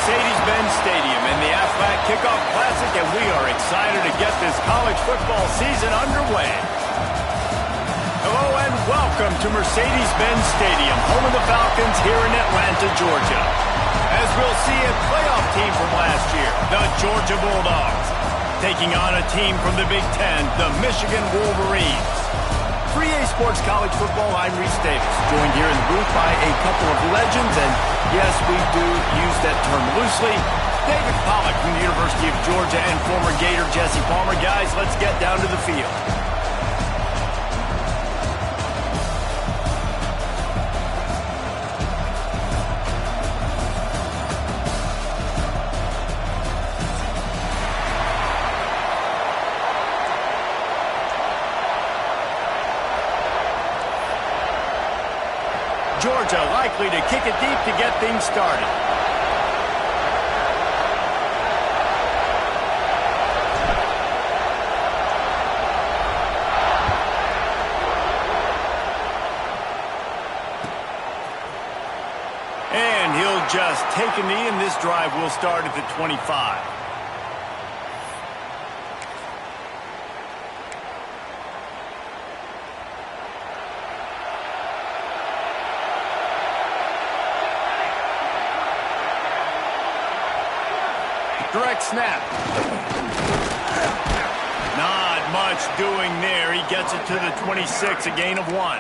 Mercedes-Benz Stadium in the Aflac Kickoff Classic, and we are excited to get this college football season underway. Hello and welcome to Mercedes-Benz Stadium, home of the Falcons here in Atlanta, Georgia. As we'll see a playoff team from last year, the Georgia Bulldogs, taking on a team from the Big Ten, the Michigan Wolverines. For EA Sports College Football, I'm Reese Davis, joined here in the booth by a couple of legends, and yes, we do use that term loosely. David Pollack from the University of Georgia and former Gator Jesse Palmer. Guys, let's get down to the field. Georgia likely to kick it deep to get things started. And he'll just take a knee, and this drive will start at the 25. Direct snap. Not much doing there. He gets it to the 26, a gain of 1.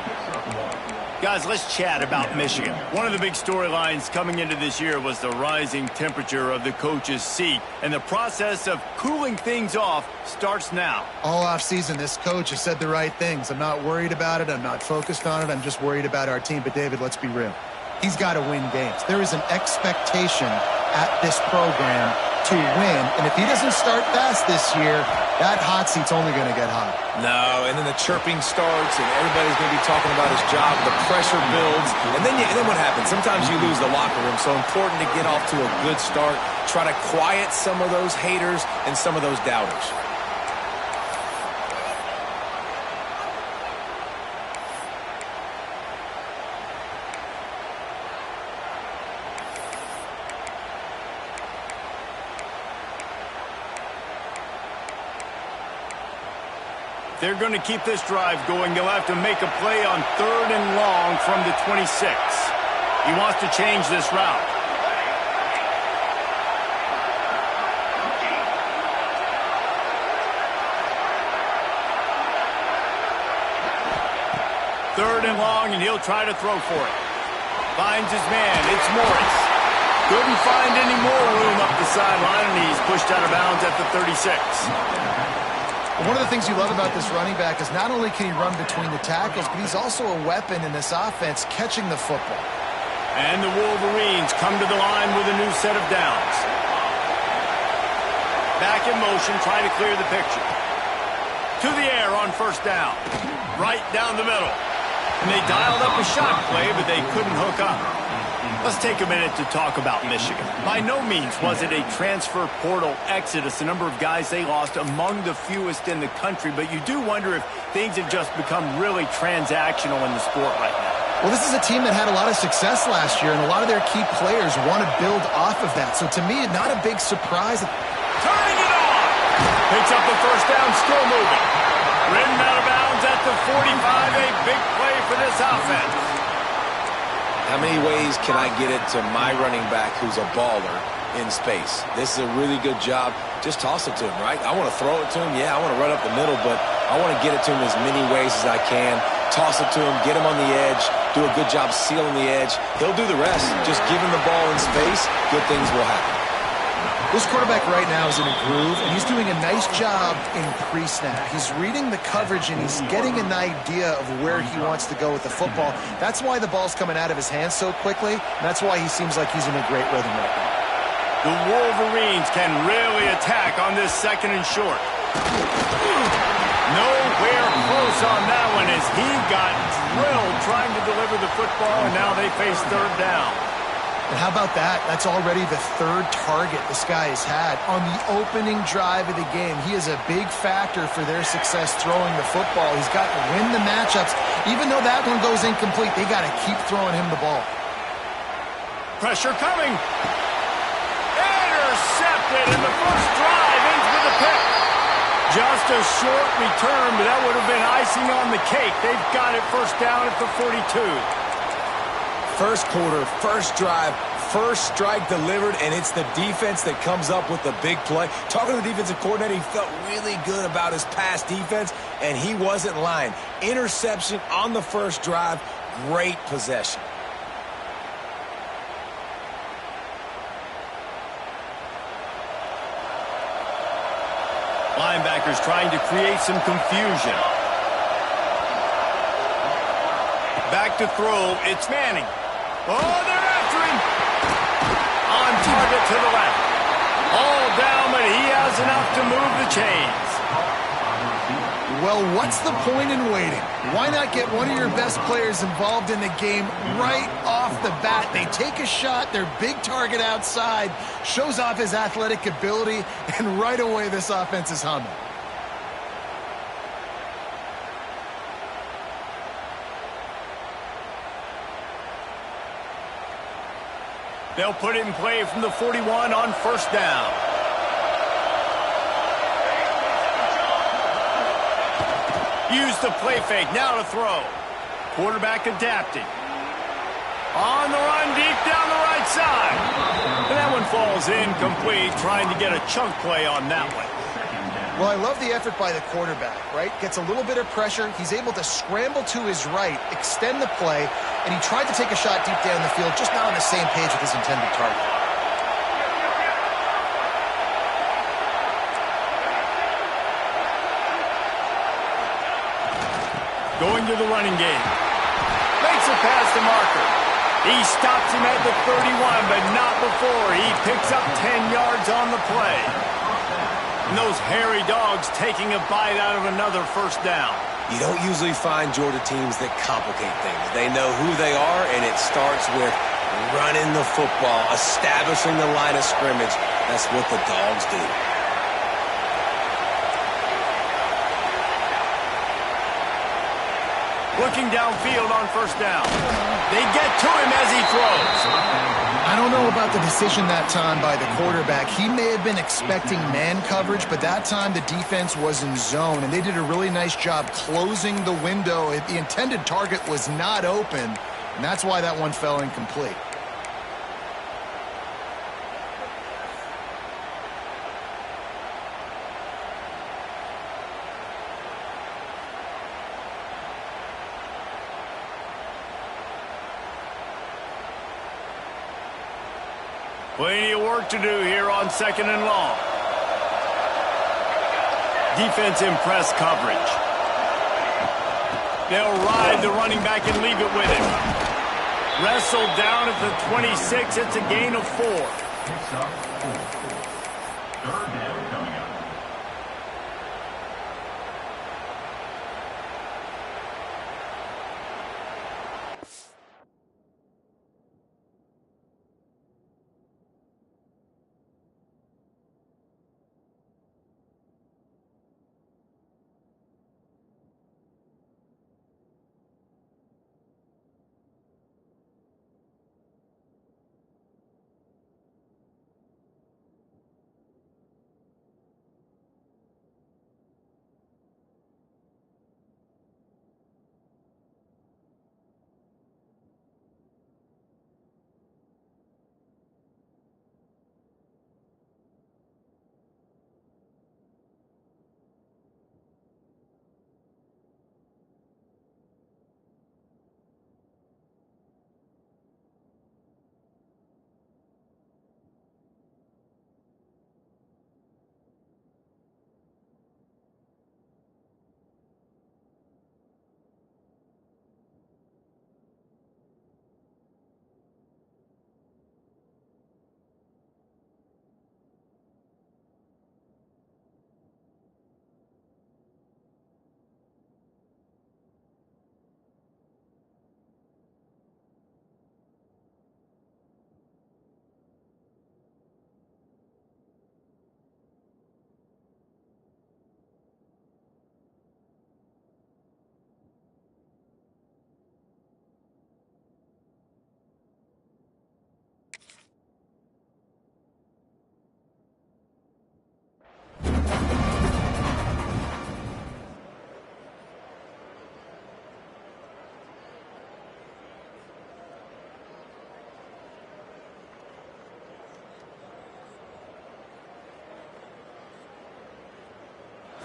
Guys, let's chat about Michigan. One of the big storylines coming into this year was the rising temperature of the coach's seat, and the process of cooling things off starts now. All offseason, this coach has said the right things. I'm not worried about it. I'm not focused on it. I'm just worried about our team. But, David, let's be real. He's got to win games. There is an expectation at this program to win, and if he doesn't start fast this year, that hot seat's only going to get hot. No, and then the chirping starts, and everybody's going to be talking about his job. The pressure builds, and then what happens? Sometimes you lose the locker room, so important to get off to a good start. Try to quiet some of those haters and some of those doubters. They're going to keep this drive going. They'll have to make a play on 3rd and long from the 26. He wants to change this route. Third and long, and he'll try to throw for it. Finds his man. It's Morris. Couldn't find any more room up the sideline, and he's pushed out of bounds at the 36. One of the things you love about this running back is not only can he run between the tackles, but he's also a weapon in this offense catching the football. And the Wolverines come to the line with a new set of downs. Back in motion, trying to clear the picture. To the air on 1st down. Right down the middle. And they dialed up a shot play, but they couldn't hook up. Let's take a minute to talk about Michigan. By no means was it a transfer portal exodus. The number of guys they lost among the fewest in the country, but you do wonder if things have just become really transactional in the sport right now. Well, this is a team that had a lot of success last year, and a lot of their key players want to build off of that. So to me, not a big surprise. Turning it on! Picks up the 1st down, still moving. Ridden out of bounds at the 45, a big play for this offense. How many ways can I get it to my running back who's a baller in space? This is a really good job. Just toss it to him, right? I want to throw it to him. Yeah, I want to run up the middle, but I want to get it to him as many ways as I can. Toss it to him, get him on the edge, do a good job sealing the edge. He'll do the rest. Just give him the ball in space, good things will happen. This quarterback right now is in a groove, and he's doing a nice job in pre-snap. He's reading the coverage, and he's getting an idea of where he wants to go with the football. That's why the ball's coming out of his hands so quickly, and that's why he seems like he's in a great rhythm right now. The Wolverines can really attack on this 2nd and short. Nowhere close on that one as he got drilled trying to deliver the football, and now they face 3rd down. And how about that? That's already the 3rd target this guy has had on the opening drive of the game. He is a big factor for their success throwing the football. He's got to win the matchups. Even though that one goes incomplete, they got to keep throwing him the ball. Pressure coming. intercepted, and the first drive ends with a pick. Just a short return, but that would have been icing on the cake. They've got it first down at the 42. First quarter, first drive, first strike delivered, and it's the defense that comes up with the big play. Talking to the defensive coordinator, he felt really good about his pass defense, and he wasn't lying. Interception on the first drive, great possession. Linebackers trying to create some confusion. Back to throw, it's Manning. Oh, they're after him. On target to the left. All down, but he has enough to move the chains. Well, what's the point in waiting? Why not get one of your best players involved in the game right off the bat? They take a shot, their big target outside, shows off his athletic ability, and right away this offense is humming. They'll put it in play from the 41 on first down. Use the play fake, now to throw. Quarterback adapting. On the run, deep down the right side. And that one falls incomplete, trying to get a chunk play on that one. Well, I love the effort by the quarterback, right? Gets a little bit of pressure. He's able to scramble to his right, extend the play, and he tried to take a shot deep down the field, just not on the same page with his intended target. Going to the running game. Makes a pass to Marker. He stops him at the 31, but not before. He picks up 10 yards on the play. And those hairy dogs taking a bite out of another first down. You don't usually find Georgia teams that complicate things. They know who they are, and it starts with running the football, establishing the line of scrimmage. That's what the dogs do. Looking downfield on first down. They get to him as he throws. I don't know about the decision that time by the quarterback. He may have been expecting man coverage, but that time the defense was in zone, and they did a really nice job closing the window. The intended target was not open, and that's why that one fell incomplete. Plenty of work to do here on second and long. Defense in press coverage. They'll ride the running back and leave it with him. Wrestled down at the 26. It's a gain of 4. Third down coming up.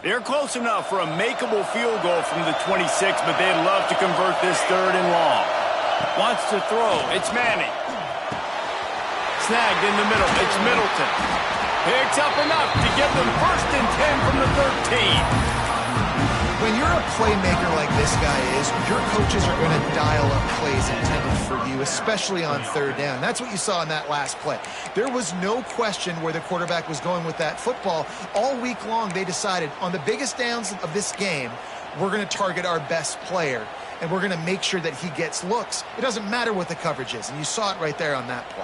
They're close enough for a makeable field goal from the 26, but they'd love to convert this 3rd and long. Wants to throw. It's Manning. Snagged in the middle. It's Middleton. Picks up enough to give them 1st and 10 from the 13. When you're a playmaker like this guy is, your coaches are going to dial up plays intended for you, especially on 3rd down. That's what you saw in that last play. There was no question where the quarterback was going with that football. All week long, they decided on the biggest downs of this game, we're going to target our best player, and we're going to make sure that he gets looks. It doesn't matter what the coverage is, and you saw it right there on that play.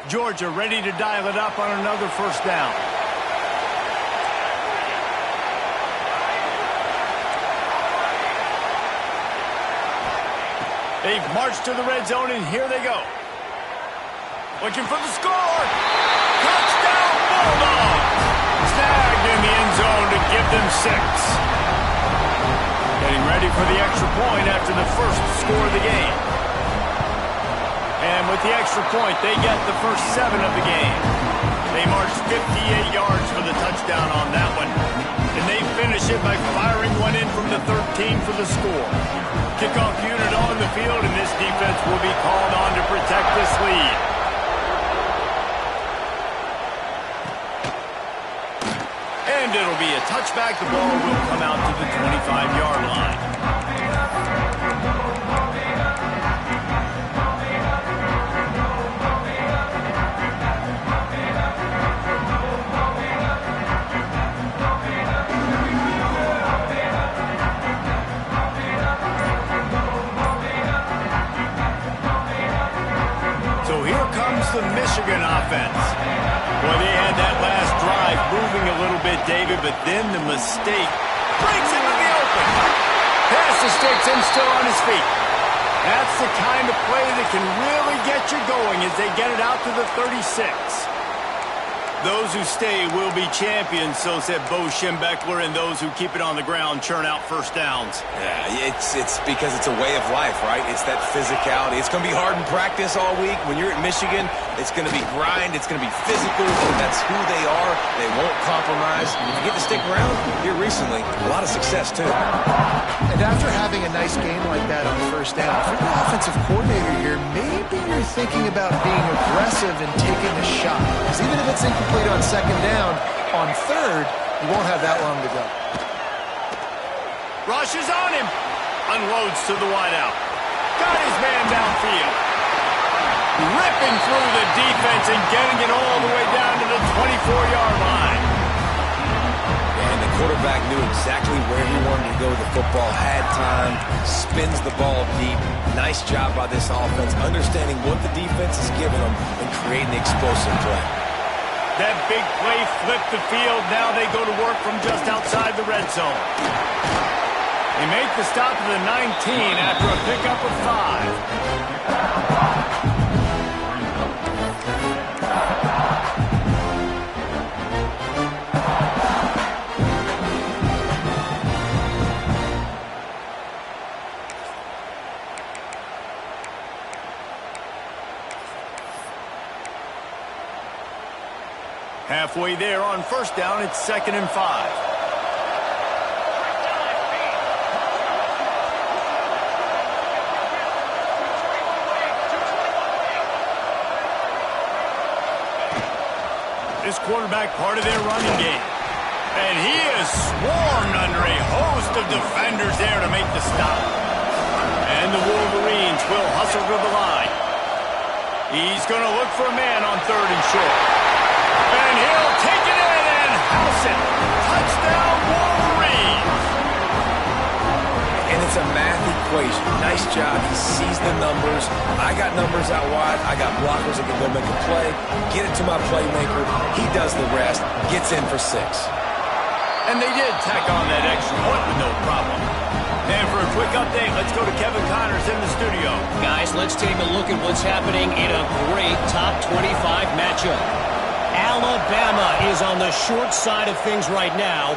Georgia ready to dial it up on another 1st down. They've marched to the red zone, and here they go. Looking for the score. Touchdown, Bulldogs! Snagged in the end zone to give them 6. Getting ready for the extra point after the 1st score of the game. And with the extra point, they get the first 7 of the game. They marched 58 yards for the touchdown on that one. And they finish it by firing one in from the 13 for the score. Kickoff unit on the field, and this defense will be called on to protect this lead. And it'll be a touchback. The ball will come out to the 25-yard line. The Michigan offense. Boy, they had that last drive moving a little bit, David, but then the mistake breaks into the open. Pass the sticks and still on his feet. That's the kind of play that can really get you going as they get it out to the 36. Those who stay will be champions, so said Bo Schembechler, and those who keep it on the ground churn out 1st downs. Yeah, it's because it's a way of life, right? It's that physicality. It's going to be hard in practice all week. When you're at Michigan, it's going to be grind. It's going to be physical. That's who they are. They won't compromise. And if you get to stick around here recently, a lot of success, too. And after having a nice game like that on 1st down, if you're the offensive coordinator here, maybe you're thinking about being aggressive and taking a shot. Because even if it's incomplete on 2nd down, on 3rd, you won't have that long to go. Rushes on him. Unloads to the wideout. Got his man downfield. Ripping through the defense and getting it all the way down to the 24-yard line. And the quarterback knew exactly where he wanted to go with the football, had time, spins the ball deep. Nice job by this offense, understanding what the defense is giving them and creating the explosive play. That big play flipped the field. Now they go to work from just outside the red zone. They make the stop to the 19 after a pickup of 5. Halfway there on 1st down, it's 2nd and 5. This quarterback part of their running game. And he is swarmed under a host of defenders there to make the stop. And the Wolverines will hustle to the line. He's going to look for a man on 3rd and short. And he'll take it in and house it. Touchdown, Wolverines. And it's a math equation. Nice job. He sees the numbers. I got numbers out wide. I got blockers that can go make a play. Get it to my playmaker. He does the rest. Gets in for 6. And they did tack on that extra point with no problem. And for a quick update, let's go to Kevin Connors in the studio. Guys, let's take a look at what's happening in a great top 25 matchup. Alabama is on the short side of things right now.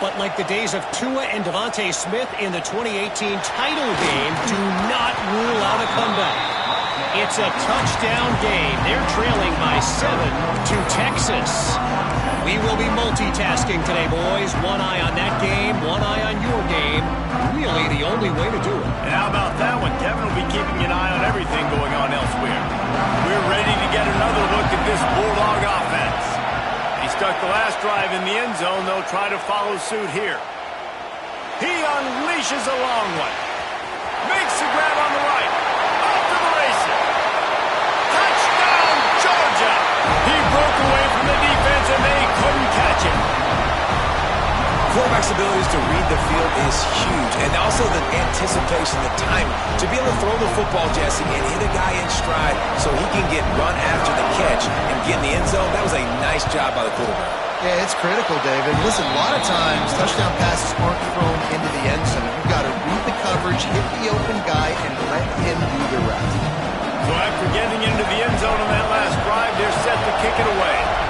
But like the days of Tua and Devontae Smith in the 2018 title game, do not rule out a comeback. It's a touchdown game. They're trailing by 7 to Texas. We will be multitasking today, boys. One eye on that game, one eye on your game. Really the only way to do it. And how about that one? Kevin will be keeping an eye on everything going on elsewhere. We're ready to get another look at this Bulldog offense. He stuck the last drive in the end zone. They'll try to follow suit here. He unleashes a long one. Makes the grab on the right. Off to the races. Touchdown, Georgia! He broke away from the defense and they couldn't catch him. Quarterback's abilities to read the field is huge, and also the anticipation, the time to be able to throw the football, Jesse, and hit a guy in stride so he can get run after the catch and get in the end zone. That was a nice job by the quarterback. Yeah, it's critical, David. Listen, a lot of times touchdown passes aren't thrown into the end zone. You've got to read the coverage, hit the open guy, and let him do the rest. So after getting into the end zone on that last drive, they're set to kick it away.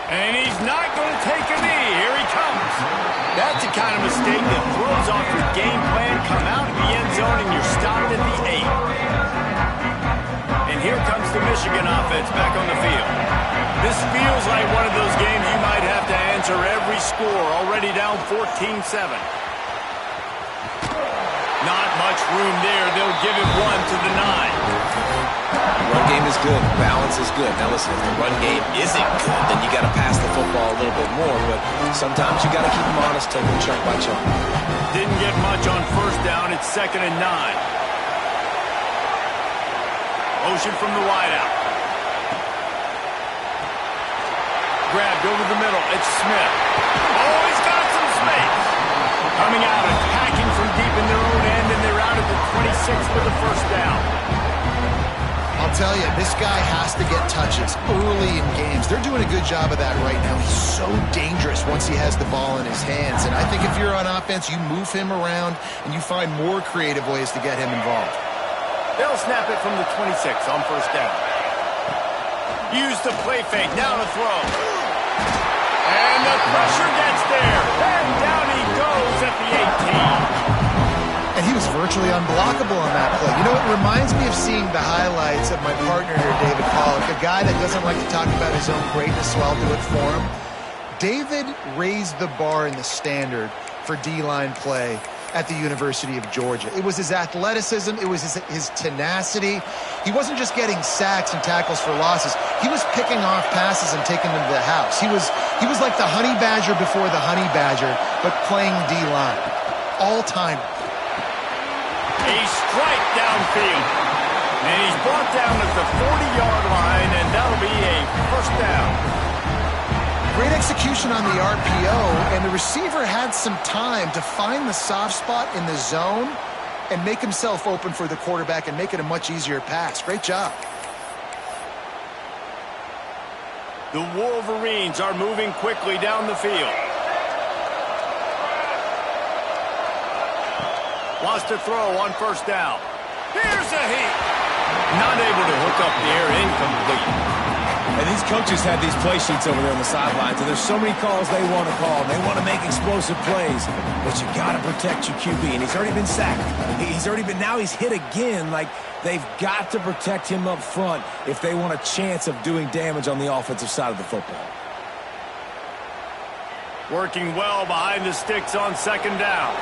And he's not going to take a knee. Here he comes. That's the kind of mistake that throws off your game plan. Come out of the end zone and you're stopped at the 8. And here comes the Michigan offense back on the field. This feels like one of those games you might have to answer every score. Already down 14-7. Not much room there. They'll give it 1 to the 9. Run game is good. Balance is good. Now listen, if the run game isn't good, then you got to pass the football a little bit more. But sometimes you got to keep them honest, take them chunk by chunk. Didn't get much on first down. It's 2nd and 9. Motion from the wideout. Grabbed over the middle. It's Smith. Oh, he's got some space. Coming out, attacking from deep in their own end, and they're out at the 26 for the first down. I'll tell you, this guy has to get touches early in games. They're doing a good job of that right now. He's so dangerous once he has the ball in his hands. And I think if you're on offense, you move him around and you find more creative ways to get him involved. They'll snap it from the 26 on first down. Use the play fake. Now to throw. And the pressure gets there. And down he goes at the 18. And he was virtually unblockable on that play. You know, it reminds me of seeing the highlights of my partner here, David Pollack, a guy that doesn't like to talk about his own greatness, so I'll do it for him. David raised the bar in the standard for D-line play at the University of Georgia. It was his athleticism. It was his tenacity. He wasn't just getting sacks and tackles for losses. He was picking off passes and taking them to the house. He was like the honey badger before the honey badger, but playing D-line. All-time. A strike downfield. And he's brought down at the 40-yard line, and that'll be a first down. Great execution on the RPO, and the receiver had some time to find the soft spot in the zone and make himself open for the quarterback and make it a much easier pass. Great job. The Wolverines are moving quickly down the field. Wants to throw on first down. Here's a heat. Not able to hook up there, incomplete. And these coaches have these play sheets over there on the sidelines, and there's so many calls they want to call. They want to make explosive plays, but you got to protect your QB, and he's already been sacked. Now he's hit again. Like, they've got to protect him up front if they want a chance of doing damage on the offensive side of the football. Working well behind the sticks on second down.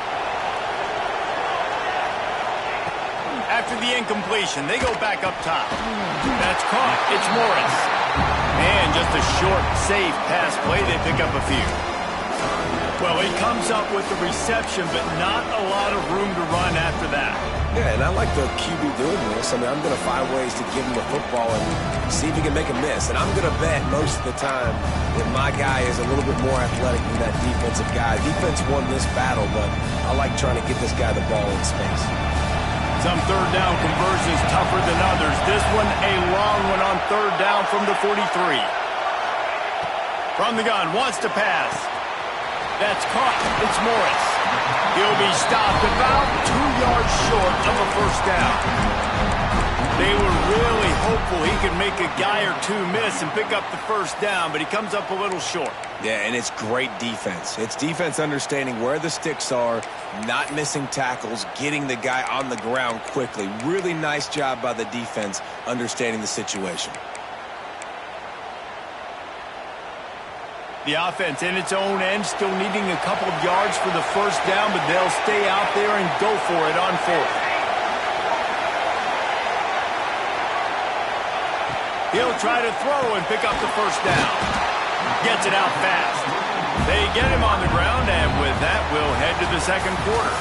After the incompletion, they go back up top. That's caught. It's Morris. And just a short, safe pass play. They pick up a few. Well, he comes up with the reception, but not a lot of room to run after that. Yeah, and I like the QB doing this. I mean, I'm going to find ways to give him the football and see if he can make a miss. And I'm going to bet most of the time that my guy is a little bit more athletic than that defensive guy. Defense won this battle, but I like trying to get this guy the ball in space. Some third down conversions tougher than others. This one a long one on third down from the 43. From the gun, wants to pass. That's caught. It's Morris. He'll be stopped about 2 yards short of a first down. They were really hopeful he can make a guy or two miss and pick up the first down, but he comes up a little short. Yeah, and it's great defense. It's defense understanding where the sticks are, not missing tackles, getting the guy on the ground quickly. Really nice job by the defense understanding the situation. The offense in its own end still needing a couple of yards for the first down, but they'll stay out there and go for it on fourth. He'll try to throw and pick up the first down. Gets it out fast. They get him on the ground, and with that, we'll head to the second quarter.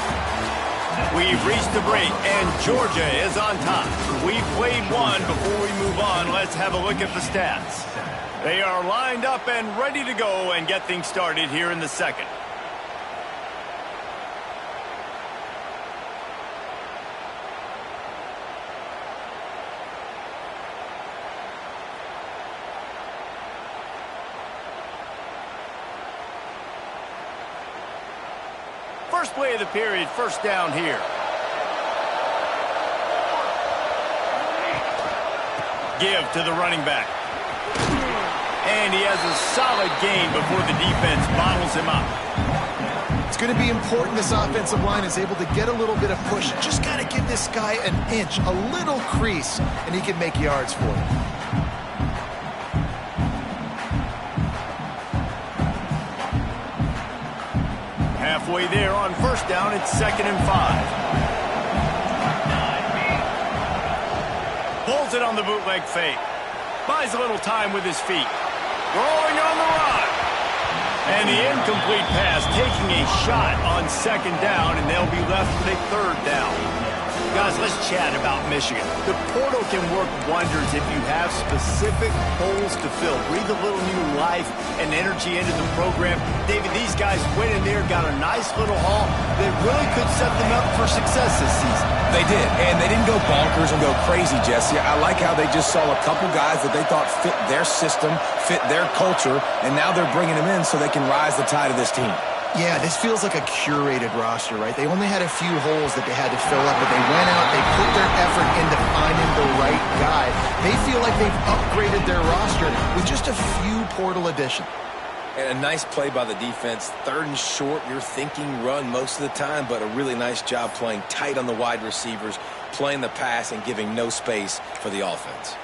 We've reached the break, and Georgia is on top. We've played one. Before we move on, let's have a look at the stats. They are lined up and ready to go and get things started here in the second. First play of the period, first down here. Give to the running back. And he has a solid gain before the defense bottles him up. It's going to be important this offensive line is able to get a little bit of push. Just got to give this guy an inch, a little crease, and he can make yards for it. Halfway there on first down, it's 2nd and 5. Pulls it on the bootleg fake. Buys a little time with his feet. Rolling on the run. And the incomplete pass taking a shot on 2nd down, and they'll be left with a 3rd down. Guys, let's chat about Michigan. The portal can work wonders if you have specific holes to fill. Breathe a little new life and energy into the program. David, these guys went in there, got a nice little haul that really could set them up for success this season. They did, and they didn't go bonkers and go crazy, Jesse. I like how they just saw a couple guys that they thought fit their system, fit their culture, and now they're bringing them in so they can rise the tide of this team. Yeah, this feels like a curated roster, right? They only had a few holes that they had to fill up, but they went out, they put their effort into finding the right guy. They feel like they've upgraded their roster with just a few portal additions. And a nice play by the defense. 3rd and short, you're thinking run most of the time, but a really nice job playing tight on the wide receivers, playing the pass and giving no space for the offense.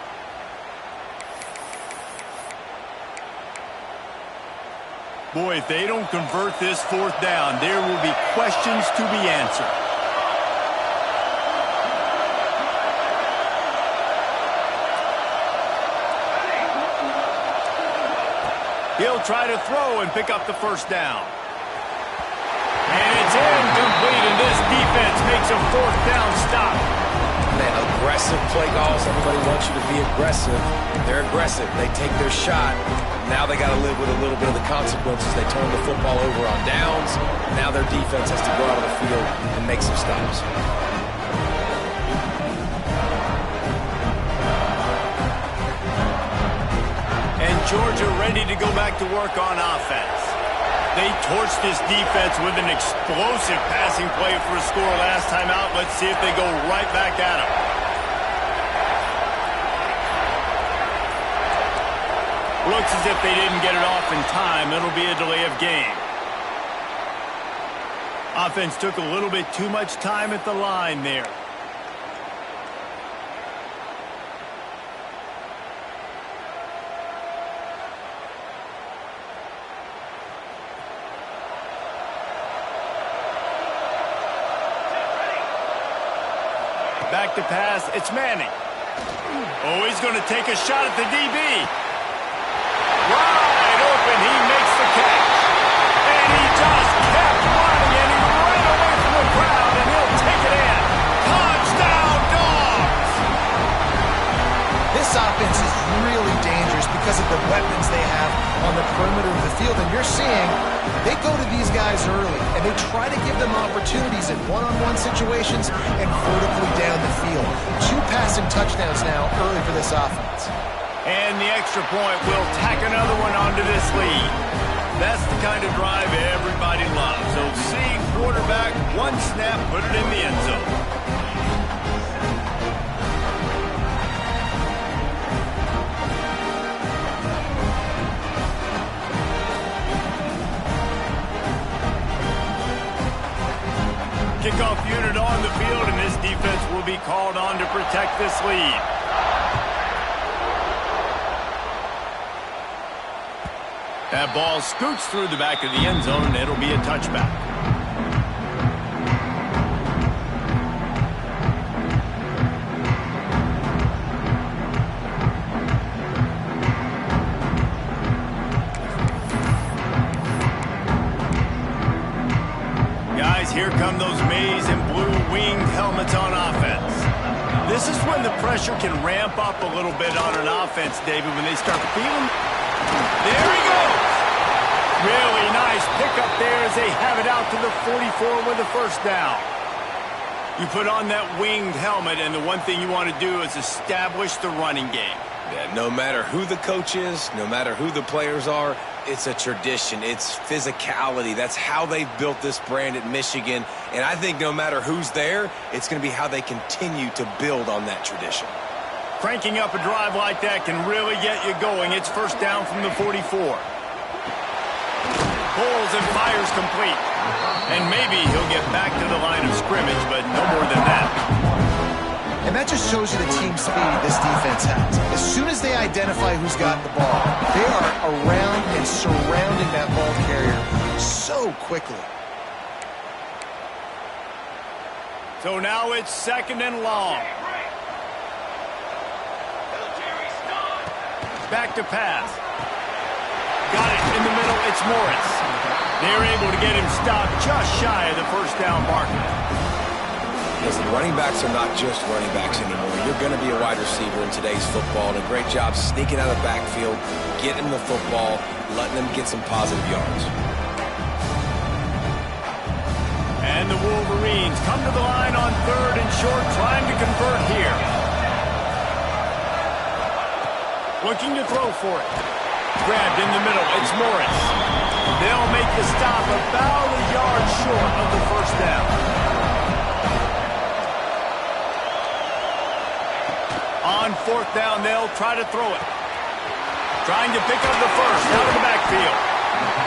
Boy, if they don't convert this 4th down, there will be questions to be answered. He'll try to throw and pick up the first down. And it's incomplete, and this defense makes a 4th down stop. Man, aggressive play calls. Everybody wants you to be aggressive. They're aggressive. They take their shot. Now they got to live with a little bit of the consequences. They turn the football over on downs. Now their defense has to go out on the field and make some stops. And Georgia ready to go back to work on offense. They torched this defense with an explosive passing play for a score last time out. Let's see if they go right back at them. Looks as if they didn't get it off in time. It'll be a delay of game. Offense took a little bit too much time at the line there. Back to pass, it's Manning. Oh, he's going to take a shot at the DB. Wide open, he makes the catch. And he just kept running, and he ran away from the crowd, and he'll take it in. Touchdown, Dogs! This offense is really dangerous because of the weapons they have on the perimeter of the field. And you're seeing they go to these guys early, and they try to give them opportunities in one-on-one situations and vertically down the field. 2 passing touchdowns now early for this offense. And the extra point will tack another one onto this lead. That's the kind of drive everybody loves. So see quarterback, 1 snap, put it in the end zone. to protect this lead. That ball scoots through the back of the end zone, and it'll be a touchback. Here come those maize and blue winged helmets on offense. This is when the pressure can ramp up a little bit on an offense, David, when they start feeling. There he goes. Really nice pickup there as they have it out to the 44 with a first down. You put on that winged helmet, and the one thing you want to do is establish the running game. Yeah, no matter who the coach is, no matter who the players are, it's a tradition. It's physicality. That's how they've built this brand at Michigan. And I think no matter who's there, it's going to be how they continue to build on that tradition. Cranking up a drive like that can really get you going. It's first down from the 44. Pulls and fires complete. And maybe he'll get back to the line of scrimmage, but no more than that. And that just shows you the team speed this defense has. As soon as they identify who's got the ball, they are around and surrounding that ball carrier so quickly. So now it's second and long. Back to pass. Got it in the middle. It's Morris. They're able to get him stopped just shy of the first down marker. Listen, running backs are not just running backs anymore. You're going to be a wide receiver in today's football, and a great job sneaking out of the backfield, getting the football, letting them get some positive yards. And the Wolverines come to the line on third and short, trying to convert here. Looking to throw for it. Grabbed in the middle. It's Morris. They'll make the stop about a yard short of the first down. On fourth down, they'll try to throw it. Trying to pick up the first out of the backfield.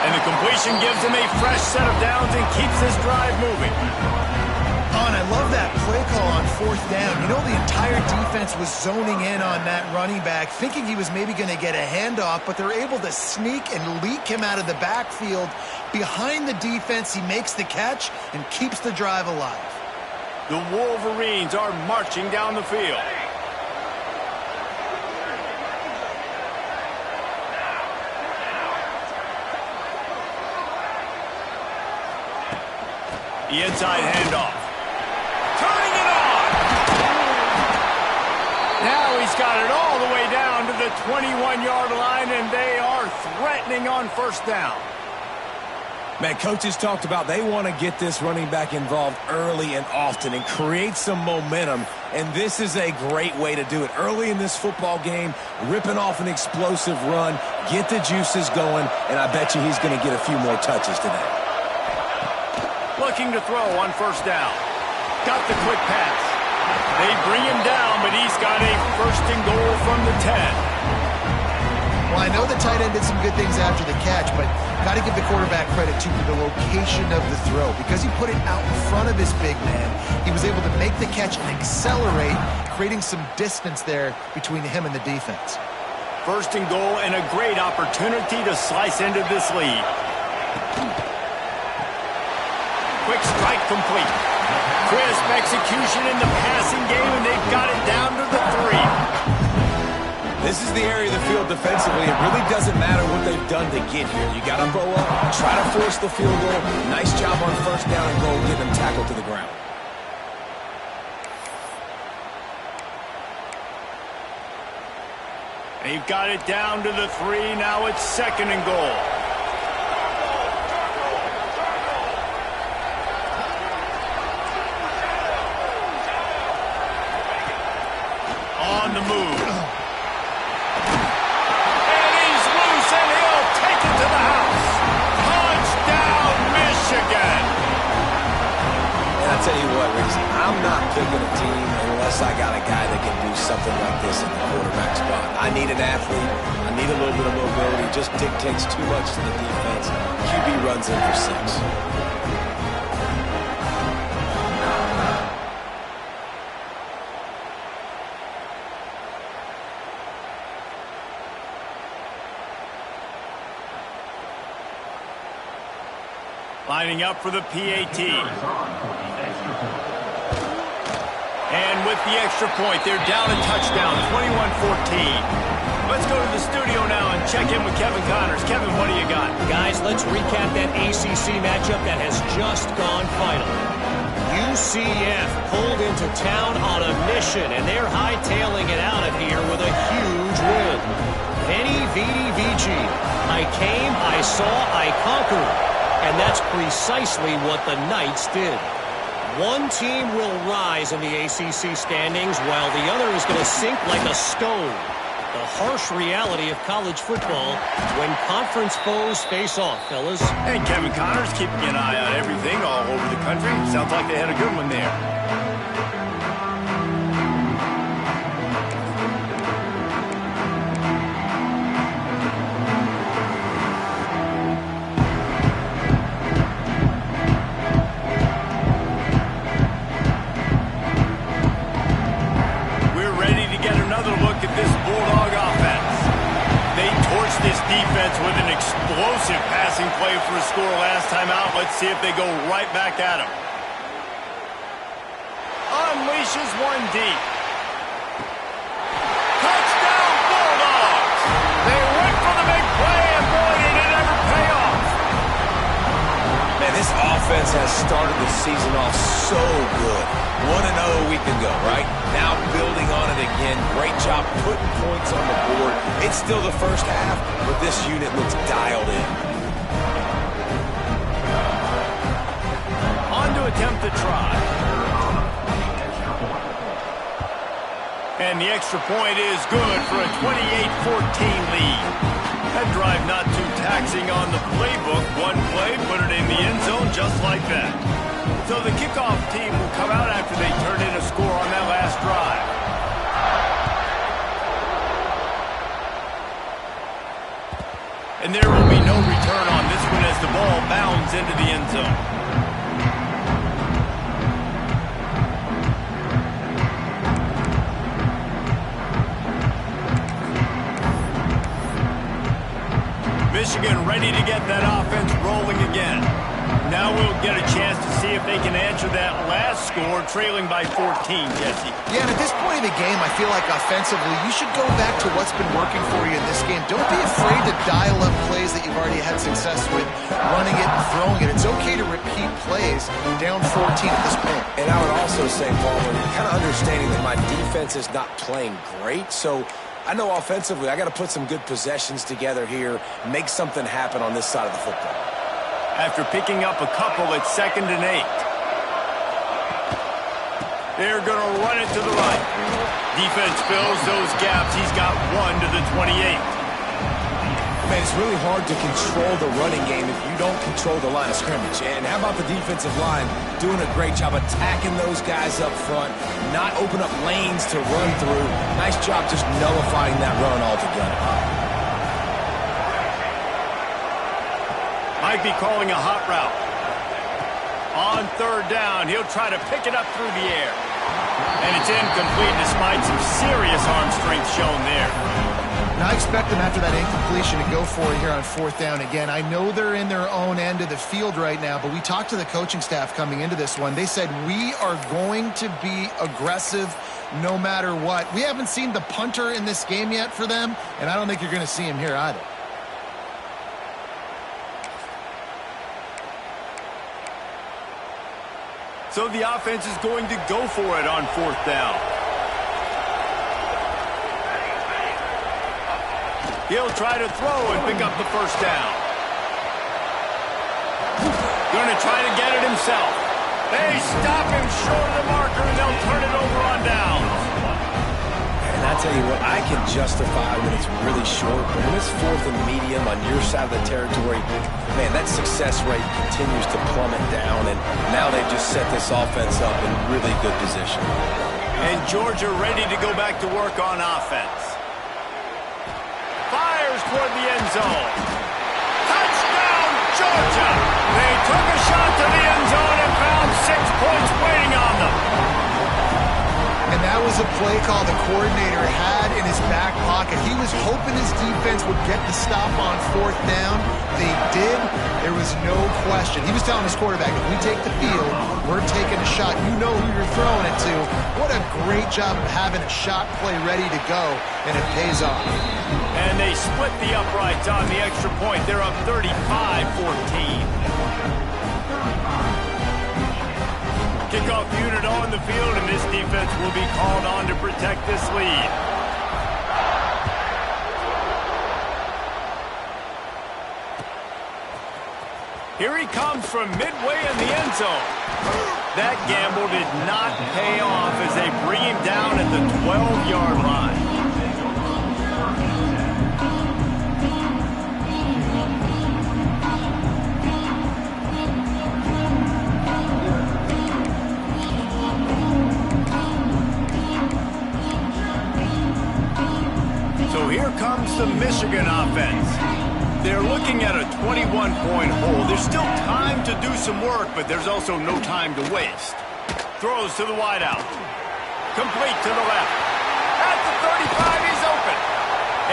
And the completion gives them a fresh set of downs and keeps this drive moving. Oh, and I love that play call on fourth down. You know, the entire defense was zoning in on that running back, thinking he was maybe going to get a handoff, but they're able to sneak and leak him out of the backfield. Behind the defense, he makes the catch and keeps the drive alive. The Wolverines are marching down the field. The inside handoff. Turning it on! Now he's got it all the way down to the 21-yard line, and they are threatening on first down. Man, coaches talked about they want to get this running back involved early and often and create some momentum, and this is a great way to do it. Early in this football game, ripping off an explosive run, get the juices going, and I bet you he's going to get a few more touches today. Looking to throw on first down. Got the quick pass. They bring him down, but he's got a first and goal from the 10. Well, I know the tight end did some good things after the catch, but got to give the quarterback credit, too, for the location of the throw. Because he put it out in front of his big man, he was able to make the catch and accelerate, creating some distance there between him and the defense. First and goal and a great opportunity to slice into this lead. Quick strike complete. Crisp execution in the passing game, and they've got it down to the 3. This is the area of the field defensively. It really doesn't matter what they've done to get here. You got to go up, try to force the field goal. Nice job on first down and goal, get them tackled to the ground. They've got it down to the 3. Now it's second and goal. On the move. And he's loose, and he'll take it to the house. Touchdown, Michigan. And I'll tell you what, Reese, I'm not picking a team unless I got a guy that can do something like this in the quarterback spot. I need an athlete. I need a little bit of mobility. It just dictates too much to the defense. QB runs in for 6. Lining up for the PAT. And with the extra point, they're down a touchdown, 21-14. Let's go to the studio now and check in with Kevin Connors. Kevin, what do you got? Guys, let's recap that ACC matchup that has just gone final. UCF pulled into town on a mission, and they're hightailing it out of here with a huge win. Veni, Vidi, Vici. I came, I saw, I conquered. And that's precisely what the Knights did. One team will rise in the ACC standings while the other is going to sink like a stone. The harsh reality of college football when conference foes face off, fellas. And Kevin Connors keeping an eye on everything all over the country. Sounds like they had a good one there. With an explosive passing play for a score last time out. Let's see if they go right back at him. Unleashes one deep. Touchdown Bulldogs! They went for the big play, and boy, did it ever pay off. Man, this offense has started the season off so good. 1-0 a week ago, right? Now building on it again. Great job putting points on the board. It's still the first half, but this unit looks dialed in. On to attempt the try. And the extra point is good for a 28-14 lead. That drive not too taxing on the playbook. One play, put it in the end zone just like that. So the kickoff team will come out after they turn in a score on that last drive. And there will be no return on this one as the ball bounds into the end zone. Michigan ready to get that offense rolling again. Now we'll get a chance to see if they can answer that last score, trailing by 14, Jesse. Yeah, and at this point in the game, I feel like offensively, you should go back to what's been working for you in this game. Don't be afraid to dial up plays that you've already had success with, running it and throwing it. It's okay to repeat plays down 14 at this point. And I would also say, Paul, kind of understanding that my defense is not playing great, so I know offensively I got to put some good possessions together here, make something happen on this side of the football. After picking up a couple at 2nd and 8. They're going to run it to the right. Defense fills those gaps. He's got one to the 28. Man, it's really hard to control the running game if you don't control the line of scrimmage. And how about the defensive line doing a great job attacking those guys up front, not open up lanes to run through. Nice job just nullifying that run altogether. Might be calling a hot route. On 3rd down, he'll try to pick it up through the air. And it's incomplete despite some serious arm strength shown there. Now I expect them after that incompletion to go for it here on 4th down again. I know they're in their own end of the field right now, but we talked to the coaching staff coming into this one. They said, we are going to be aggressive no matter what. We haven't seen the punter in this game yet for them, and I don't think you're going to see him here either. So the offense is going to go for it on 4th down. He'll try to throw and pick up the 1st down. Going to try to get it himself. They stop him short of the marker, and they'll turn it over on downs. And I tell you what, I can justify when it's really short, but when it's 4th and medium on your side of the territory, man, that success rate continues to plummet down, and now they've just set this offense up in really good position. And Georgia ready to go back to work on offense. Fires toward the end zone. Touchdown, Georgia! They took a shot to the end zone and found 6 points waiting on them. And that was a play call the coordinator had in his back pocket. He was hoping his defense would get the stop on 4th down. They did. There was no question. He was telling his quarterback, if we take the field, we're taking a shot. You know who you're throwing it to. What a great job of having a shot play ready to go, and it pays off. And they split the uprights on the extra point. They're up 35-14. Kickoff unit on the field, and this defense will be called on to protect this lead. Here he comes from midway in the end zone. That gamble did not pay off as they bring him down at the 12-yard line. So here comes the Michigan offense. They're looking at a 21-point hole. There's still time to do some work, but there's also no time to waste. Throws to the wideout. Complete to the left. At the 35, he's open.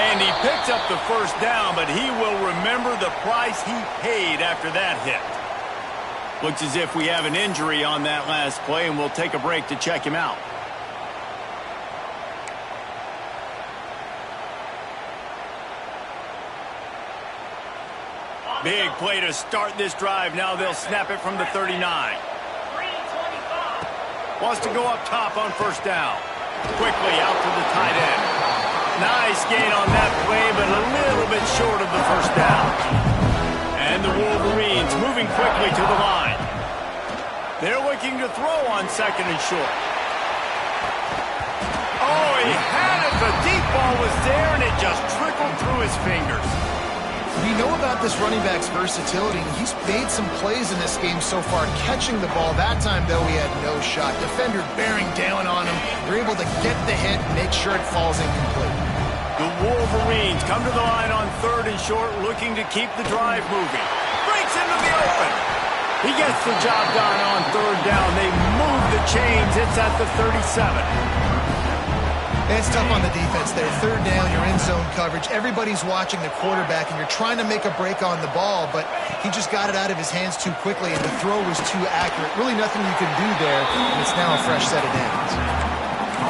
And he picks up the first down, but he will remember the price he paid after that hit. Looks as if we have an injury on that last play, and we'll take a break to check him out. Big play to start this drive. Now they'll snap it from the 39. Wants to go up top on 1st down. Quickly out to the tight end. Nice gain on that play, but a little bit short of the 1st down. And the Wolverines moving quickly to the line. They're looking to throw on 2nd and short. Oh, he had it. The deep ball was there, and it just trickled through his fingers. We know about this running back's versatility. He's made some plays in this game so far, catching the ball. That time, though, he had no shot. Defender bearing down on him. They're able to get the hit and make sure it falls incomplete. The Wolverines come to the line on 3rd and short, looking to keep the drive moving. Breaks into the open. He gets the job done on 3rd down. They move the chains. It's at the 37. It's tough on the defense there. 3rd down, you're in zone coverage. Everybody's watching the quarterback, and you're trying to make a break on the ball, but he just got it out of his hands too quickly, and the throw was too accurate. Really nothing you can do there, and it's now a fresh set of downs.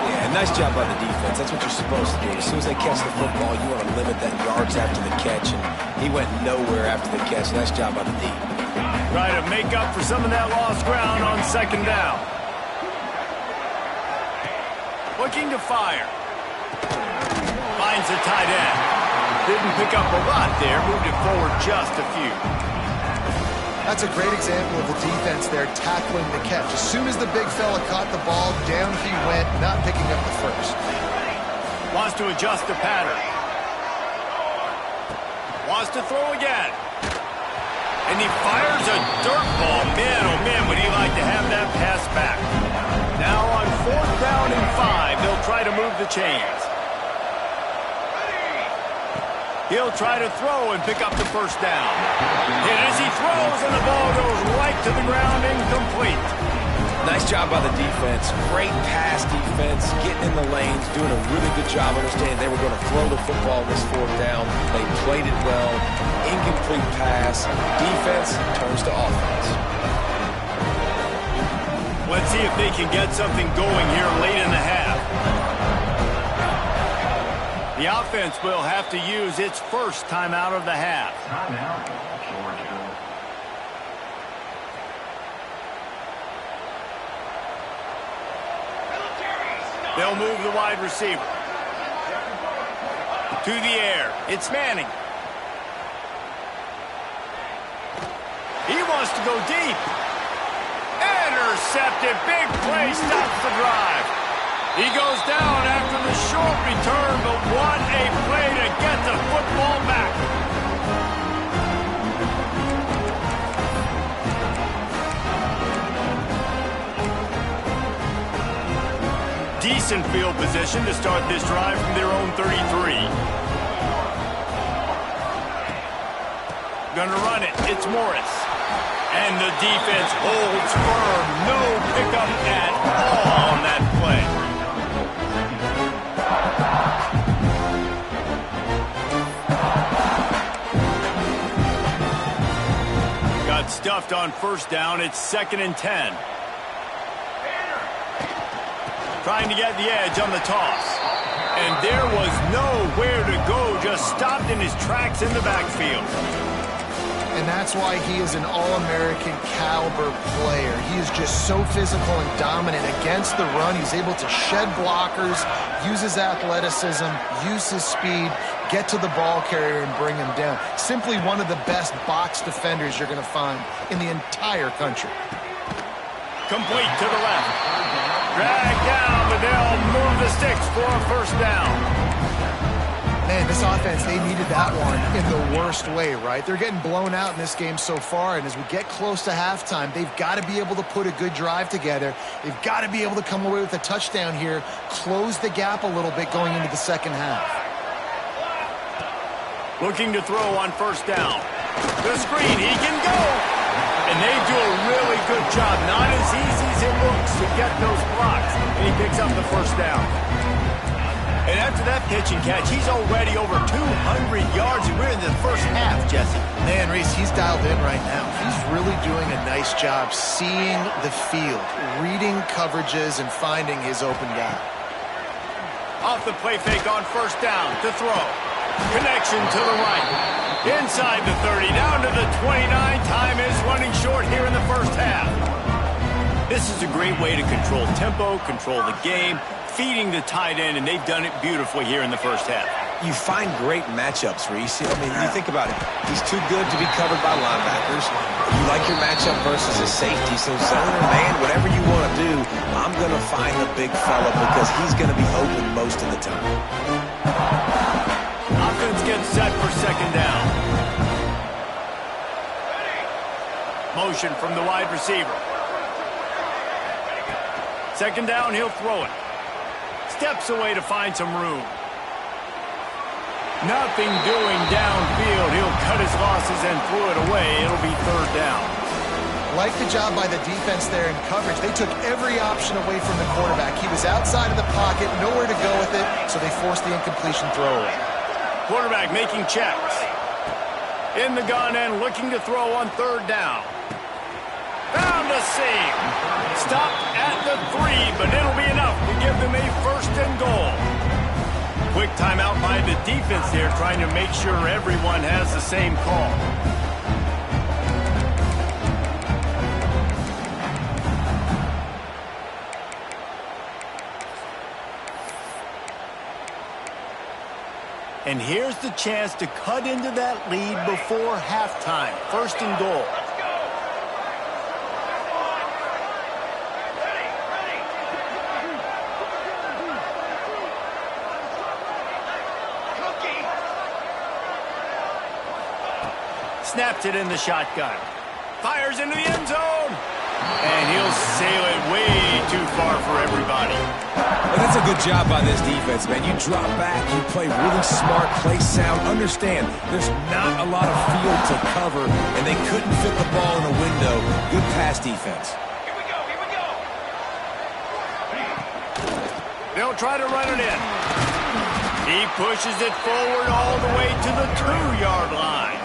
Yeah, nice job by the defense. That's what you're supposed to do. As soon as they catch the football, you want to limit that yards after the catch, and he went nowhere after the catch. Nice job by the D. Try to make up for some of that lost ground on 2nd down. Looking to fire. Finds the tight end. Didn't pick up a lot there. Moved it forward just a few. That's a great example of the defense there tackling the catch. As soon as the big fella caught the ball, down he went, not picking up the first. Wants to adjust the pattern. Wants to throw again. And he fires a dirt ball. Man, oh man, would he like to have that pass back. Now on 4th down and 5, they'll try to move the chains. He'll try to throw and pick up the 1st down. Hit as he throws, and the ball goes right to the ground, incomplete. Nice job by the defense. Great pass defense, getting in the lanes, doing a really good job understanding they were going to throw the football this 4th down. They played it well. Incomplete pass. Defense turns to offense. Let's see if they can get something going here late in the half. The offense will have to use its first timeout of the half. Timeout, Georgia. They'll move the wide receiver. To the air. It's Manning. He wants to go deep. Intercepted. Big play stops the drive. He goes down after the short return, but what a play to get the football back. Decent field position to start this drive from their own 33. Gonna run it. It's Morris. And the defense holds firm. No pickup at all on that play. stuffed on first down. It's 2nd and 10. Trying to get the edge on the toss. And there was nowhere to go, just stopped in his tracks in the backfield. And that's why he is an All-American caliber player. He is just so physical and dominant against the run. He's able to shed blockers, use his athleticism, use his speed, get to the ball carrier and bring him down. Simply one of the best box defenders you're going to find in the entire country. Complete to the left. Drag down, but they'll move the sticks for a first down. Man, this offense, they needed that one in the worst way, right? They're getting blown out in this game so far, and as we get close to halftime, they've got to be able to put a good drive together. They've got to be able to come away with a touchdown here, close the gap a little bit going into the second half. Looking to throw on first down. The screen, he can go! And they do a really good job. Not as easy as it looks to get those blocks. And he picks up the first down. And after that pitch and catch, he's already over 200 yards, and we're in the first half, Jesse. Man, Reese, he's dialed in right now. He's really doing a nice job seeing the field, reading coverages, and finding his open guy. Off the play fake on first down to throw. Connection to the right. Inside the 30, down to the 29. Time is running short here in the first half. This is a great way to control tempo, control the game, feeding the tight end, and they've done it beautifully here in the first half. You find great matchups, Reese. I mean, you think about it. He's too good to be covered by linebackers. You like your matchup versus a safety, so zone or man, whatever you want to do, I'm going to find the big fella because he's going to be open most of the time. Offense gets set for second down. Motion from the wide receiver. Second down, he'll throw it. Steps away to find some room. Nothing doing downfield. He'll cut his losses and throw it away. It'll be third down. Like the job by the defense there in coverage. They took every option away from the quarterback. He was outside of the pocket, nowhere to go with it, so they forced the incompletion throwaway. Quarterback making checks. In the gun and looking to throw on third down. Found a seam. Stopped at the 3, but it'll be enough to give them a first and goal. Quick timeout by the defense there, trying to make sure everyone has the same call. And here's the chance to cut into that lead before halftime. First and goal. Snaps it in the shotgun. Fires into the end zone. And he'll sail it way too far for everybody. Well, that's a good job by this defense, man. You drop back, you play really smart, play sound. Understand, there's not a lot of field to cover, and they couldn't fit the ball in a window. Good pass defense. Here we go, here we go. They'll try to run it in. He pushes it forward all the way to the 2-yard line.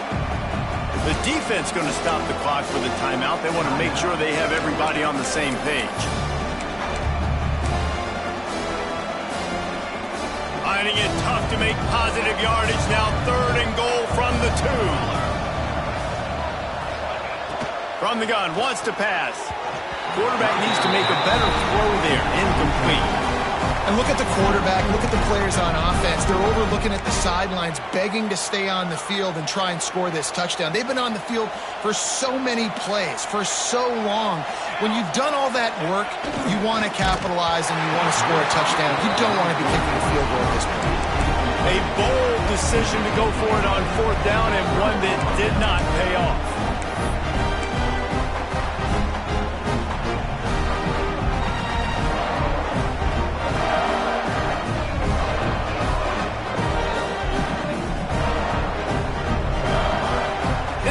The defense going to stop the clock for the timeout. They want to make sure they have everybody on the same page. Finding it tough to make positive yardage. Now third and goal from the 2. From the gun, wants to pass. Quarterback needs to make a better throw there. Incomplete. And look at the quarterback, look at the players on offense. They're overlooking at the sidelines, begging to stay on the field and try and score this touchdown. They've been on the field for so many plays, for so long. When you've done all that work, you want to capitalize and you want to score a touchdown. You don't want to be kicking a field goal at this point. A bold decision to go for it on fourth down, and one that did not pay off.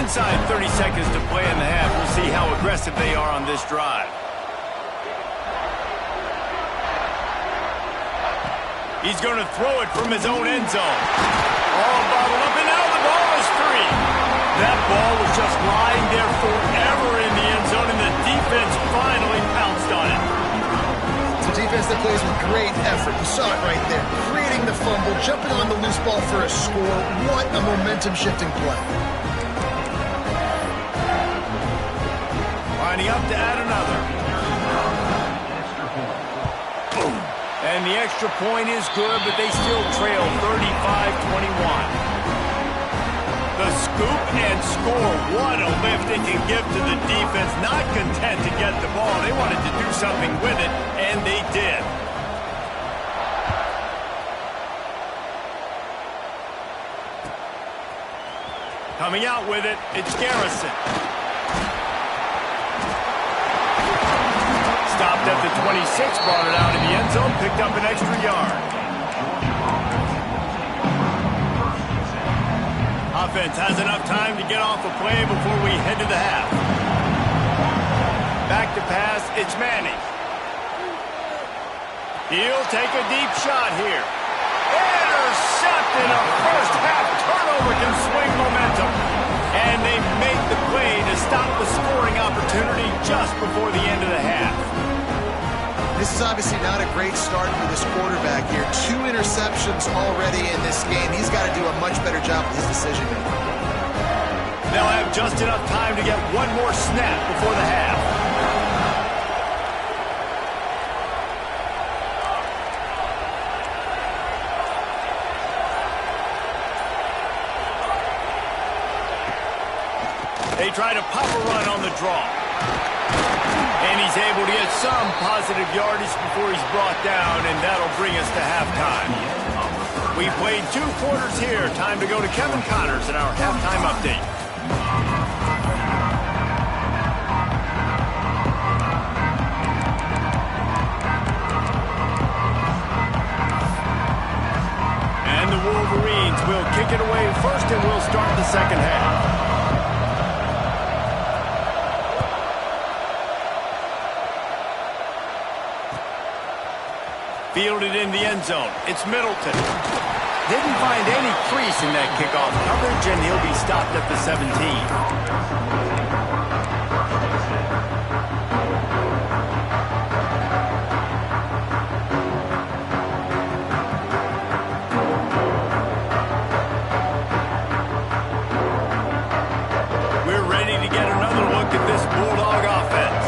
Inside 30 seconds to play in the half. We'll see how aggressive they are on this drive. He's going to throw it from his own end zone. All bottled up, and now the ball is free. That ball was just lying there forever defense that plays with great effort. You saw it right there. Creating the fumble, jumping on the loose ball for a score. What a momentum-shifting play. Lining up to add another. Boom. And the extra point is good, but they still trail 35-21. The scoop and score. What a lift it can give to the defense. Not content to get the ball. They wanted to do something with it, and they did. Coming out with it, it's Garrison. Stopped at the 26, brought it out in the end zone, picked up an extra yard. Offense has enough time to get off a play before we head to the half. Back to pass, it's Manning. He'll take a deep shot here. Intercepted. A first half turnover can swing momentum. And they make the play to stop the scoring opportunity just before the end of the half. This is obviously not a great start for this quarterback here. 2 interceptions already in this game. He's got to do a much better job with his decision-making. They'll have just enough time to get one more snap before the half. They try to pop a run on the draw. And he's able to get some positive yardage before he's brought down, and that'll bring us to halftime. We played 2 quarters here. Time to go to Kevin Connors in our halftime update. And the Wolverines will kick it away first, and we'll start the second half. Fielded in the end zone. It's Middleton. Didn't find any crease in that kickoff coverage, and he'll be stopped at the 17. We're ready to get another look at this Bulldog offense.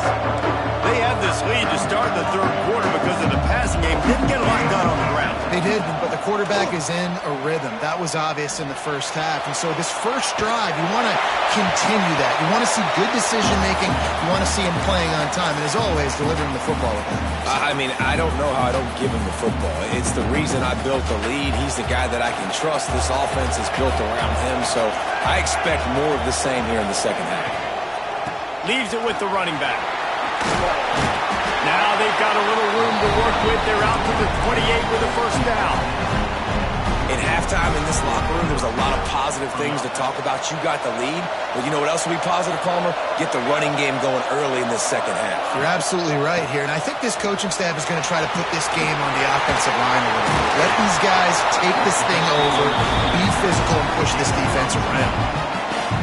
They had this lead to start the third quarter because of the passing game. Didn't get a lot done on the ground. They did, but the quarterback is in a rhythm. That was obvious in the first half. And so this first drive, you want to continue that. You want to see good decision-making. You want to see him playing on time. And as always, delivering the football. I mean, I don't know how I don't give him the football. It's the reason I built the lead. He's the guy that I can trust. This offense is built around him. So I expect more of the same here in the second half. Leaves it with the running back. Now they've got a little room to work with. They're out to the 28 with a first down. In halftime in this locker room, there's a lot of positive things to talk about. You got the lead. But you know what else will be positive, Palmer? Get the running game going early in this second half. You're absolutely right here. And I think this coaching staff is going to try to put this game on the offensive line a little bit. Let these guys take this thing over, be physical, and push this defense around.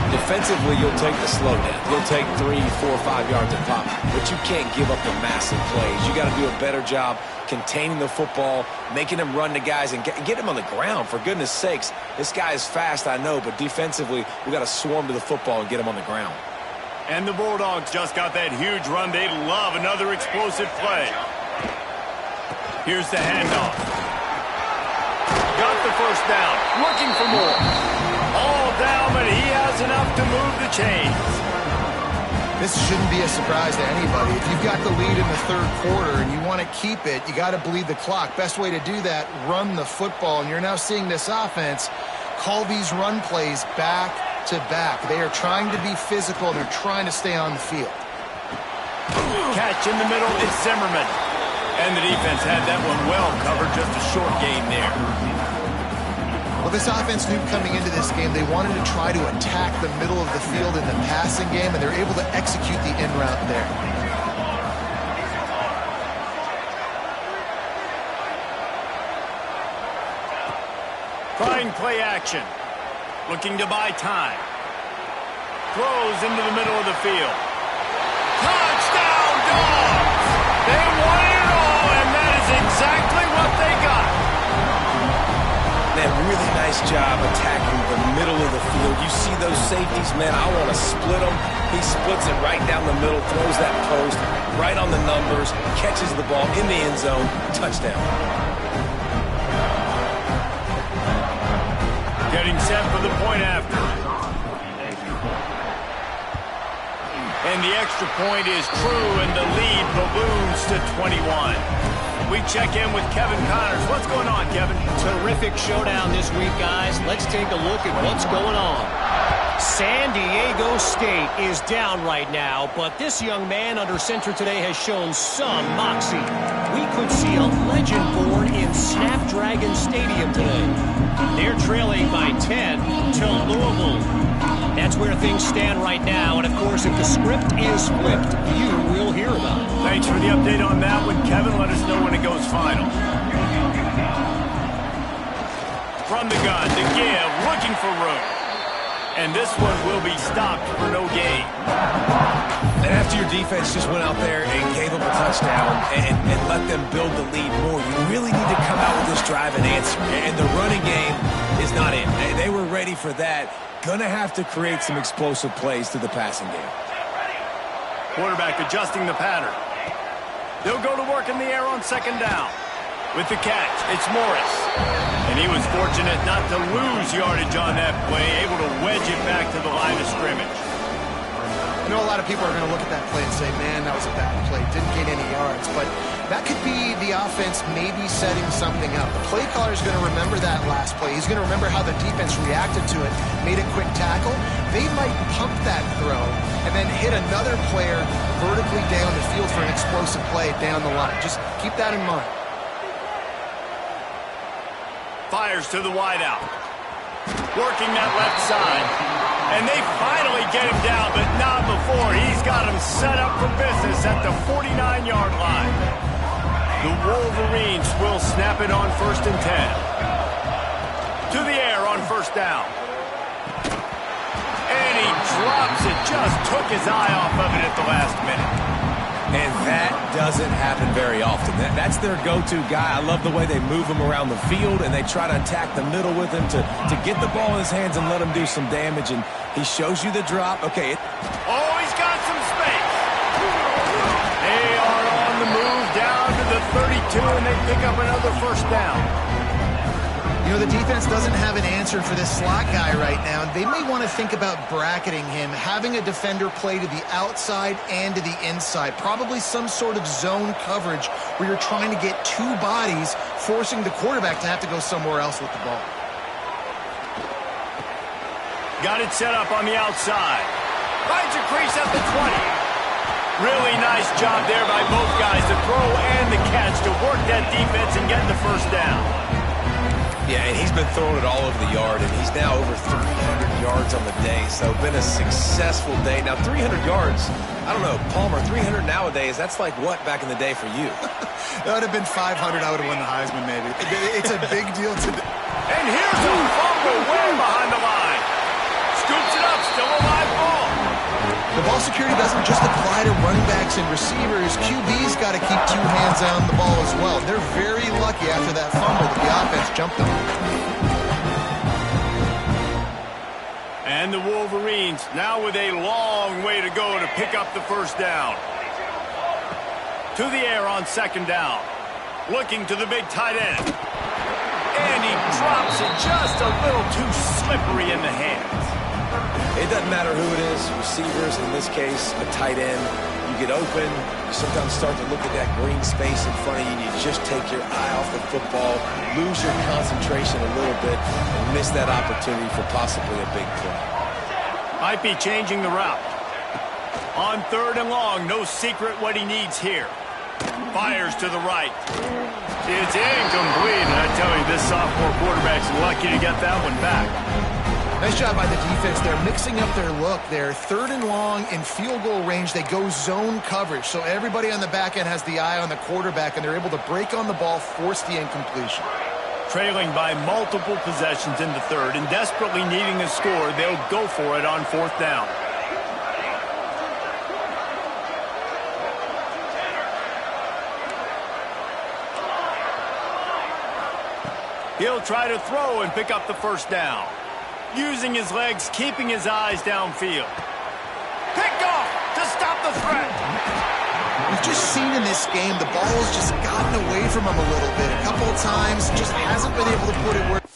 Defensively, you'll take the slowdown. You'll take 3, 4, 5 yards a pop. But you can't give up the massive plays. You got to do a better job containing the football, making them run to guys, and get him on the ground. For goodness sakes, this guy is fast, I know, but defensively, we got to swarm to the football and get him on the ground. And the Bulldogs just got that huge run. They love another explosive play. Here's the handoff. Got the first down. Looking for more. All down, but he has enough to move the chains. This shouldn't be a surprise to anybody. If you've got the lead in the third quarter and you want to keep it, you got to bleed the clock. Best way to do that, run the football. And you're now seeing this offense call these run plays back to back. They are trying to be physical, and they're trying to stay on the field. Catch in the middle is Zimmerman. And the defense had that one well covered, just a short gain there. Well, this offense knew coming into this game they wanted to try to attack the middle of the field in the passing game, and they're able to execute the in route there. Trying play action. Looking to buy time. Throws into the middle of the field. Touchdown, Dogs! They won it all, and that is exactly what they got. Man, really nice job attacking the middle of the field. You see those safeties, man, I want to split them. He splits it right down the middle, throws that post right on the numbers, catches the ball in the end zone, touchdown. Getting set for the point after. And the extra point is true, and the lead balloons to 21. We check in with Kevin Connors. What's going on, Kevin? Terrific showdown this week, guys. Let's take a look at what's going on. San Diego State is down right now, but this young man under center today has shown some moxie. We could see a legend born in Snapdragon Stadium today. They're trailing by 10 to Louisville. That's where things stand right now, and of course, if the script is flipped, you will hear about it. Thanks for the update on that one, Kevin. Let us know when it goes final. From the gun, to give, looking for room. And this one will be stopped for no gain. And after your defense just went out there and gave them a touchdown and let them build the lead more, you really need to come out with this drive and answer. And the running game is not in. They were ready for that. Going to have to create some explosive plays to the passing game. Quarterback adjusting the pattern. They'll go to work in the air on second down. With the catch, it's Morris. And he was fortunate not to lose yardage on that play, able to wedge it back to the line of scrimmage. I know a lot of people are going to look at that play and say, man, that was a bad play. Didn't gain any yards. But that could be the offense maybe setting something up. The play caller is going to remember that last play. He's going to remember how the defense reacted to it, made a quick tackle. They might pump that throw and then hit another player vertically down the field for an explosive play down the line. Just keep that in mind. Fires to the wideout. Working that left side. And they finally get him down, but not before. He's got him set up for business at the 49-yard line. The Wolverines will snap it on 1st and 10. To the air on 1st down. And he drops it. Just took his eye off of it at the last minute. And that doesn't happen very often. That's their go-to guy. I love the way they move him around the field, and they try to attack the middle with him to get the ball in his hands and let him do some damage. And he shows you the drop. Okay. Oh, he's got some space. They are on the move down to the 32, and they pick up another 1st down. You know, the defense doesn't have an answer for this slot guy right now. They may want to think about bracketing him, having a defender play to the outside and to the inside. Probably some sort of zone coverage where you're trying to get two bodies, forcing the quarterback to have to go somewhere else with the ball. Got it set up on the outside. Finds a crease at the 20. Really nice job there by both guys, the throw and the catch, to work that defense and get the 1st down. Yeah, and he's been throwing it all over the yard, and he's now over 300 yards on the day, so been a successful day. Now, 300 yards, I don't know, Palmer, 300 nowadays, that's like what back in the day for you? That would have been 500. I would have won the Heisman, maybe. It's a big deal today. And here's a fumble way behind the line. Scoops it up, still a live ball. The ball security doesn't just apply to running backs and receivers. QB's got to keep two hands on the ball as well. They're very lucky after that fumble that the offense jumped them. And the Wolverines now with a long way to go to pick up the 1st down. To the air on 2nd down. Looking to the big tight end. And he drops it just a little too slippery in the hands. It doesn't matter who it is, receivers, in this case, a tight end. You get open, you sometimes start to look at that green space in front of you, and you just take your eye off the football, lose your concentration a little bit, and miss that opportunity for possibly a big play. Might be changing the route. On 3rd and long, no secret what he needs here. Fires to the right. It's incomplete, and I tell you, this sophomore quarterback's lucky to get that one back. Nice job by the defense. They're mixing up their look. They're 3rd and long in field goal range. They go zone coverage, so everybody on the back end has the eye on the quarterback, and they're able to break on the ball, force the incompletion. Trailing by multiple possessions in the 3rd and desperately needing a score, they'll go for it on 4th down. He'll try to throw and pick up the first down. Using his legs, keeping his eyes downfield. Picked off to stop the threat. We've just seen in this game the ball has just gotten away from him a little bit. A couple of times, just hasn't been able to put it where...